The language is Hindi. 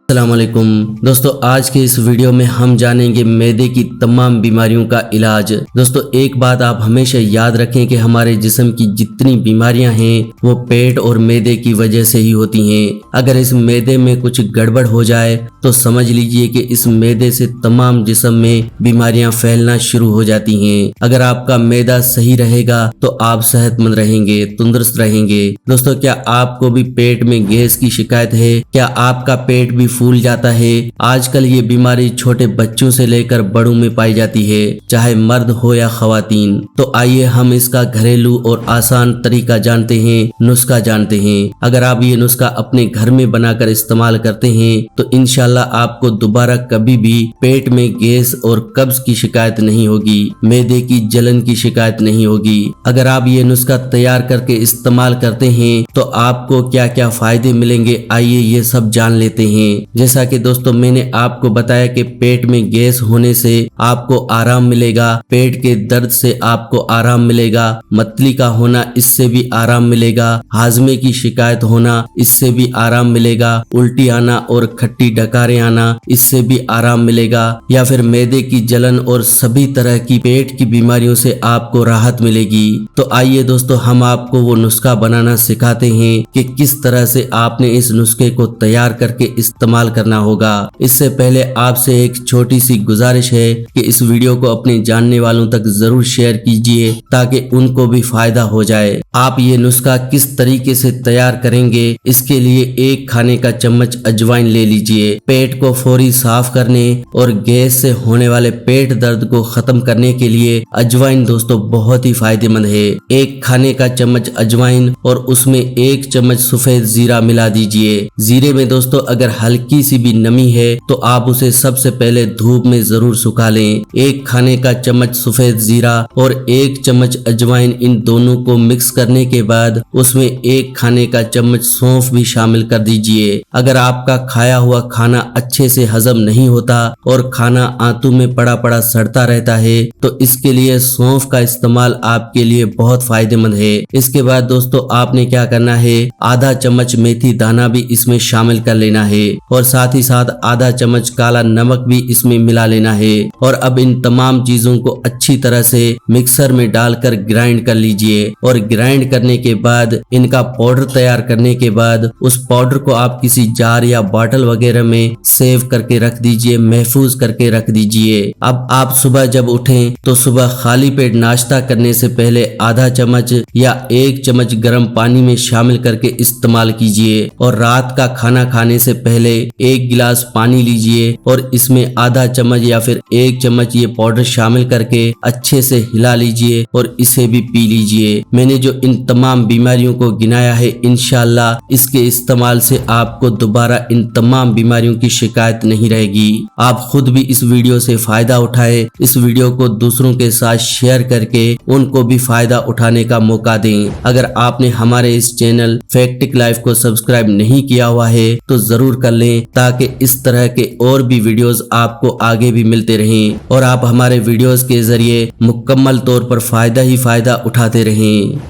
अस्सलाम वालेकुम दोस्तों, आज के इस वीडियो में हम जानेंगे मैदे की तमाम बीमारियों का इलाज। दोस्तों, एक बात आप हमेशा याद रखें कि हमारे जिस्म की जितनी बीमारियां हैं वो पेट और मैदे की वजह से ही होती हैं। अगर इस मैदे में कुछ गड़बड़ हो जाए तो समझ लीजिए कि इस मैदे से तमाम जिस्म में बीमारियां फैलना शुरू हो जाती हैं। अगर आपका मैदा सही रहेगा तो आप सेहतमंद रहेंगे, तंदुरुस्त रहेंगे। दोस्तों, क्या आपको भी पेट में गैस की शिकायत है? क्या आपका पेट भी फूल जाता है? आजकल ये बीमारी छोटे बच्चों से लेकर बड़ों में पाई जाती है, चाहे मर्द हो या खवातीन। तो आइए हम इसका घरेलू और आसान तरीका जानते हैं, नुस्खा जानते हैं। अगर आप ये नुस्खा अपने घर में बनाकर इस्तेमाल करते हैं तो इंशाल्लाह आपको दोबारा कभी भी पेट में गैस और कब्ज की शिकायत नहीं होगी, मैदे की जलन की शिकायत नहीं होगी। अगर आप ये नुस्खा तैयार करके इस्तेमाल करते हैं तो आपको क्या क्या फायदे मिलेंगे, आइए ये सब जान लेते हैं। जैसा कि दोस्तों मैंने आपको बताया कि पेट में गैस होने से आपको आराम मिलेगा, पेट के दर्द से आपको आराम मिलेगा, मतली का होना इससे भी आराम मिलेगा, हाजमे की शिकायत होना इससे भी आराम मिलेगा, उल्टी आना और खट्टी डकारें आना इससे भी आराम मिलेगा, या फिर मैदे की जलन और सभी तरह की पेट की बीमारियों से आपको राहत मिलेगी। तो आइए दोस्तों, हम आपको वो नुस्खा बनाना सिखाते हैं कि किस तरह से आपने इस नुस्खे को तैयार करके इस्तेमाल करना होगा। इससे पहले आपसे एक छोटी सी गुजारिश है कि इस वीडियो को अपने जानने वालों तक जरूर शेयर कीजिए ताकि उनको भी फायदा हो जाए। आप ये नुस्खा किस तरीके से तैयार करेंगे, इसके लिए 1 खाने का चम्मच अजवाइन ले लीजिए। पेट को फौरी साफ करने और गैस से होने वाले पेट दर्द को खत्म करने के लिए अजवाइन दोस्तों बहुत ही फायदेमंद है। 1 खाने का चम्मच अजवाइन और उसमें 1 चम्मच सफेद जीरा मिला दीजिए। जीरे में दोस्तों अगर हल्की सी भी नमी है तो आप उसे सबसे पहले धूप में जरूर सुखा लें। 1 खाने का चम्मच सफेद जीरा और 1 चम्मच अजवाइन, इन दोनों को मिक्स करने के बाद उसमें 1 खाने का चम्मच सौंफ भी शामिल कर दीजिए। अगर आपका खाया हुआ खाना अच्छे से हजम नहीं होता और खाना आंतों में पड़ा पड़ा सड़ता रहता है तो इसके लिए सौंफ का इस्तेमाल आपके लिए बहुत फायदेमंद है। इसके बाद दोस्तों आपने क्या करना है, आधा चम्मच मेथी दाना भी इसमें शामिल कर लेना है और साथ ही साथ आधा चम्मच काला नमक भी इसमें मिला लेना है। और अब इन तमाम चीजों को अच्छी तरह से मिक्सर में डालकर ग्राइंड कर लीजिए। और ग्राइंड करने के बाद इनका पाउडर तैयार करने के बाद उस पाउडर को आप किसी जार या बॉटल वगैरह में सेव करके रख दीजिए, महफूज करके रख दीजिए। अब आप सुबह जब उठें तो सुबह खाली पेट नाश्ता करने से पहले आधा चम्मच या 1 चम्मच गर्म पानी में शामिल करके इस्तेमाल कीजिए। और रात का खाना खाने से पहले 1 गिलास पानी लीजिए और इसमें आधा चम्मच या फिर 1 चम्मच ये पाउडर शामिल करके अच्छे से हिला लीजिए और इसे भी पी लीजिए। मैंने जो इन तमाम बीमारियों को गिनाया है, इंशाल्लाह इसके इस्तेमाल से आपको दोबारा इन तमाम बीमारियों की शिकायत नहीं रहेगी। आप खुद भी इस वीडियो से फायदा उठाएं, इस वीडियो को दूसरों के साथ शेयर करके उनको भी फायदा उठाने का मौका दें। अगर आपने हमारे इस चैनल फैक्टिक लाइफ को सब्सक्राइब नहीं किया हुआ है तो जरूर कर लें ताकि इस तरह के और भी वीडियोस आपको आगे भी मिलते रहें और आप हमारे वीडियोस के जरिए मुकम्मल तौर पर फायदा ही फायदा उठाते रहें।